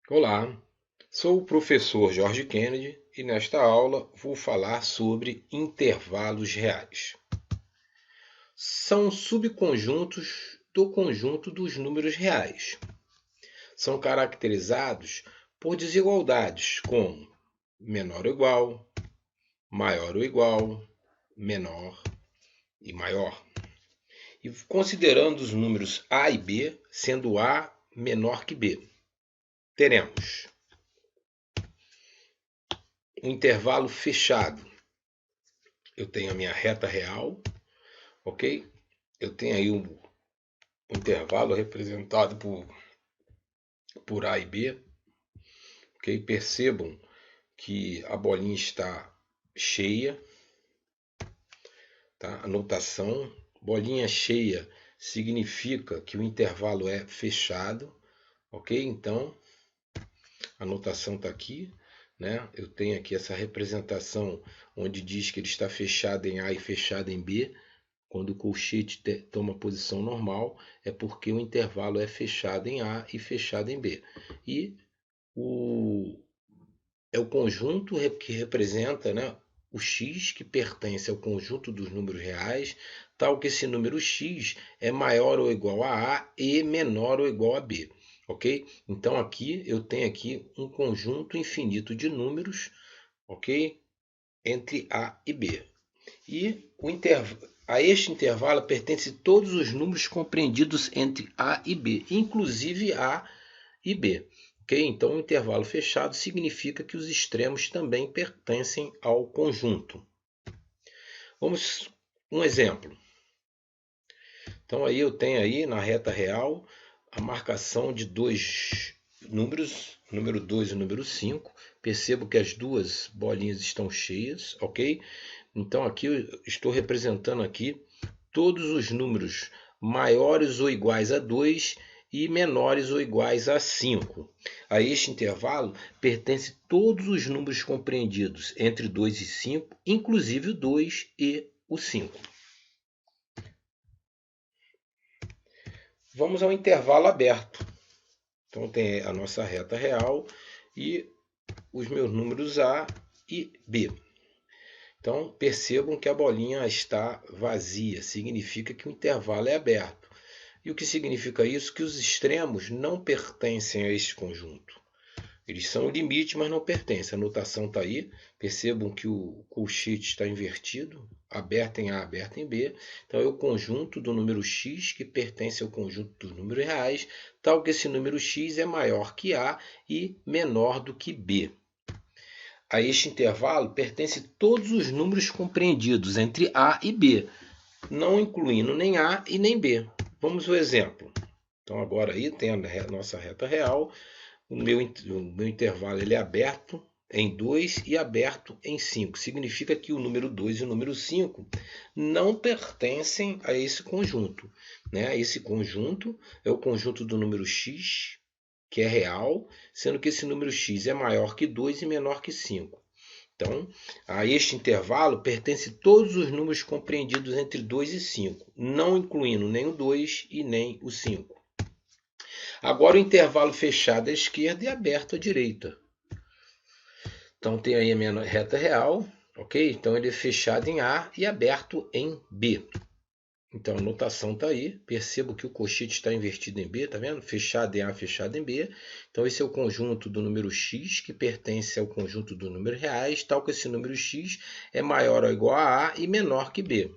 Olá, sou o professor Jorge Kennedy e nesta aula vou falar sobre intervalos reais. São subconjuntos do conjunto dos números reais. São caracterizados por desigualdades como menor ou igual, maior ou igual, menor e maior. E considerando os números A e B, sendo A menor que B, teremos um intervalo fechado. Eu tenho a minha reta real, ok? Eu tenho aí um intervalo representado por A e B, ok? Percebam que a bolinha está cheia, tá? A notação, bolinha cheia significa que o intervalo é fechado, ok? Então, a notação está aqui, né? Eu tenho aqui essa representação onde diz que ele está fechado em A e fechado em B. Quando o colchete toma posição normal, é porque o intervalo é fechado em A e fechado em B. E é o conjunto que representa, né, o x que pertence ao conjunto dos números reais, tal que esse número x é maior ou igual a A e menor ou igual a B. Ok? Então aqui eu tenho aqui um conjunto infinito de números, ok? Entre A e B. E a este intervalo pertence todos os números compreendidos entre A e B, inclusive A e B. Okay? Então, o intervalo fechado significa que os extremos também pertencem ao conjunto. Vamos um exemplo. Então, aí eu tenho aí na reta real a marcação de dois números, número 2 e número 5. Percebo que as duas bolinhas estão cheias, ok? Então aqui eu estou representando aqui todos os números maiores ou iguais a 2 e menores ou iguais a 5. A este intervalo pertence todos os números compreendidos entre 2 e 5, inclusive o 2 e o 5. Vamos ao intervalo aberto. Então tem a nossa reta real e os meus números A e B. Então percebam que a bolinha está vazia, significa que o intervalo é aberto. E o que significa isso? Que os extremos não pertencem a este conjunto. Eles são o limite, mas não pertencem. A notação está aí. Percebam que o colchete está invertido, aberto em A, aberto em B. Então é o conjunto do número x que pertence ao conjunto dos números reais, tal que esse número x é maior que A e menor do que B. A este intervalo pertence todos os números compreendidos entre A e B, não incluindo nem A e nem B. Vamos ao exemplo. Então agora aí tem a nossa reta real, o meu intervalo ele é aberto em 2 e aberto em 5. Significa que o número 2 e o número 5 não pertencem a esse conjunto. Né? Esse conjunto é o conjunto do número x, que é real, sendo que esse número x é maior que 2 e menor que 5. Então, a este intervalo pertence todos os números compreendidos entre 2 e 5, não incluindo nem o 2 e nem o 5. Agora o intervalo fechado à esquerda e aberto à direita. Então tem aí a minha reta real, ok? Então ele é fechado em A e aberto em B. Então a notação está aí. Percebo que o colchete está invertido em B, tá vendo? Fechado em A, fechado em B. Então esse é o conjunto do número x que pertence ao conjunto dos números reais, tal que esse número x é maior ou igual a A e menor que B.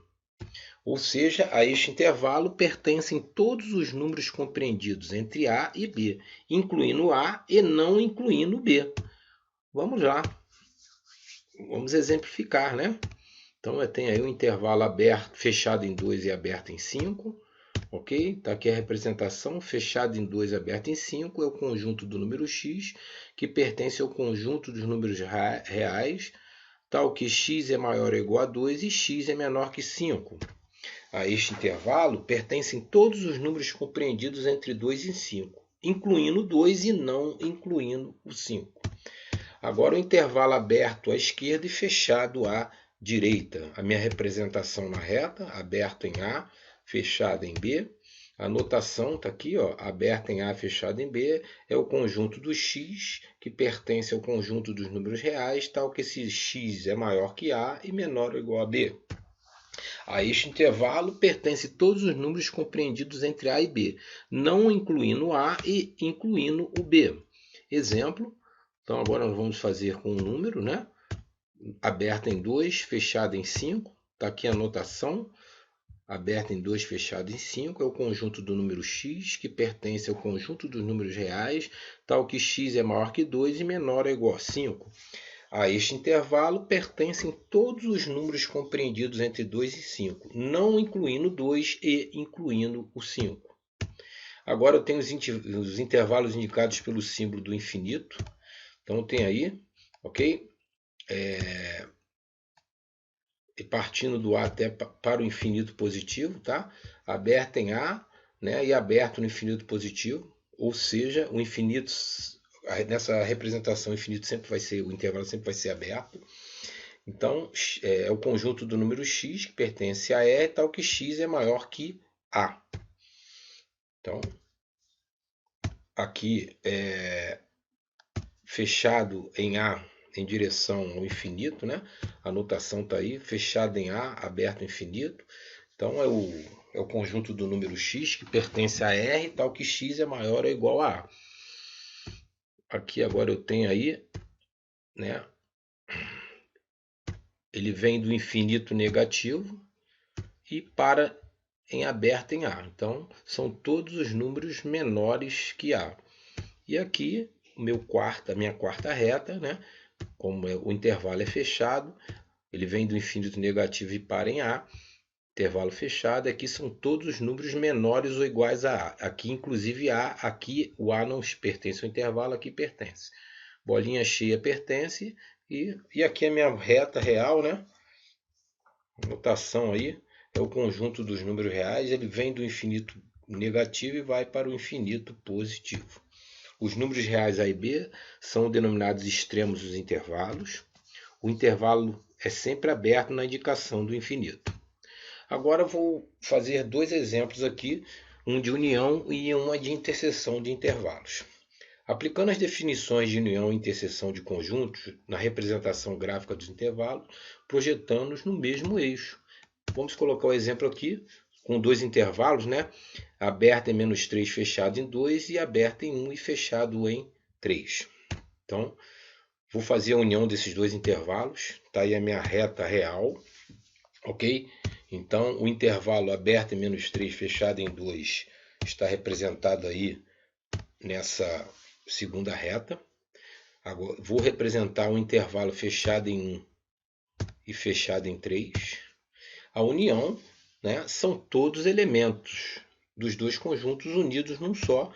Ou seja, a este intervalo pertencem todos os números compreendidos entre A e B, incluindo A e não incluindo B. Vamos lá. Vamos exemplificar, né? Então eu tenho aí um intervalo aberto, fechado em 2 e aberto em 5. Ok? Está aqui a representação, fechado em 2 e aberto em 5, é o conjunto do número x, que pertence ao conjunto dos números reais, tal que x é maior ou igual a 2 e x é menor que 5. A este intervalo pertencem todos os números compreendidos entre 2 e 5, incluindo o 2 e não incluindo o 5. Agora o intervalo aberto à esquerda e fechado à direita. A minha representação na reta, aberto em A, fechado em B. A notação está aqui, ó, aberta em A, fechada em B, é o conjunto do x que pertence ao conjunto dos números reais, tal que esse x é maior que A e menor ou igual a B. A este intervalo pertence todos os números compreendidos entre A e B, não incluindo A e incluindo o B. Exemplo, então agora nós vamos fazer com um número, né? Aberta em 2, fechada em 5. Está aqui a notação. Aberta em 2, fechada em 5, é o conjunto do número x, que pertence ao conjunto dos números reais, tal que x é maior que 2 e menor ou igual a 5. A este intervalo pertencem todos os números compreendidos entre 2 e 5, não incluindo 2 e incluindo o 5. Agora eu tenho os intervalos indicados pelo símbolo do infinito. Então tem aí, ok? E partindo do A até para o infinito positivo, tá? Aberta em A, né? E aberto no infinito positivo, ou seja, o infinito, nessa representação, o infinito sempre vai ser, o intervalo sempre vai ser aberto. Então, é o conjunto do número x que pertence a E, tal que x é maior que A. Então, aqui é fechado em A em direção ao infinito, né? A notação está aí, fechado em A, aberto infinito. Então é o conjunto do número x que pertence a R, tal que x é maior ou igual a A. Aqui agora eu tenho aí, né? Ele vem do infinito negativo e para em aberto em A. Então são todos os números menores que A. E aqui a minha quarta reta, né? Como o intervalo é fechado, ele vem do infinito negativo e para em A, intervalo fechado, aqui são todos os números menores ou iguais a A. Aqui, inclusive, A, aqui o A não pertence ao intervalo, aqui pertence. Bolinha cheia pertence, e aqui a minha reta real, né? Notação aí, é o conjunto dos números reais, ele vem do infinito negativo e vai para o infinito positivo. Os números reais A e B são denominados extremos dos intervalos. O intervalo é sempre aberto na indicação do infinito. Agora vou fazer dois exemplos aqui, um de união e uma de interseção de intervalos. Aplicando as definições de união e interseção de conjuntos na representação gráfica dos intervalos, projetando-os no mesmo eixo. Vamos colocar o exemplo aqui com dois intervalos, né? Aberta em -3, fechado em 2 e aberta em 1 e fechado em 3. Então, vou fazer a união desses dois intervalos. Está aí a minha reta real, ok? Então, o intervalo aberto em -3, fechado em 2 está representado aí nessa segunda reta. Agora, vou representar um intervalo fechado em 1 e fechado em 3. A união, né, são todos elementos dos dois conjuntos unidos num só,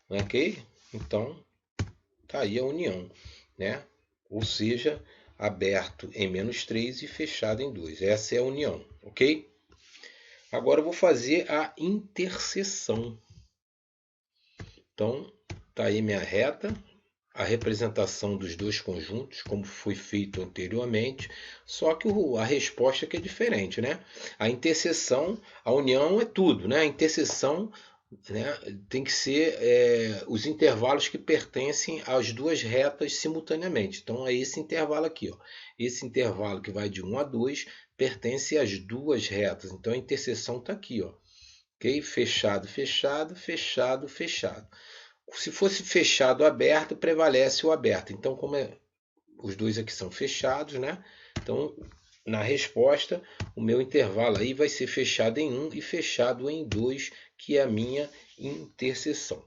ok? Então, tá aí a união, né? Ou seja, aberto em -3 e fechado em 2. Essa é a união, ok? Agora eu vou fazer a interseção. Então, tá aí minha reta, a representação dos dois conjuntos, como foi feito anteriormente, só que a resposta aqui é diferente, né? A interseção, a união é tudo, né? A interseção, né, tem que ser os intervalos que pertencem às duas retas simultaneamente. Então é esse intervalo aqui, ó. Esse intervalo que vai de 1 a 2 pertence às duas retas. Então a interseção está aqui, ó. Ok? Fechado, fechado, fechado, fechado. Se fosse fechado aberto, prevalece o aberto. Então, como os dois aqui são fechados, né? Então, na resposta, o meu intervalo aí vai ser fechado em 1 e fechado em 2, que é a minha interseção.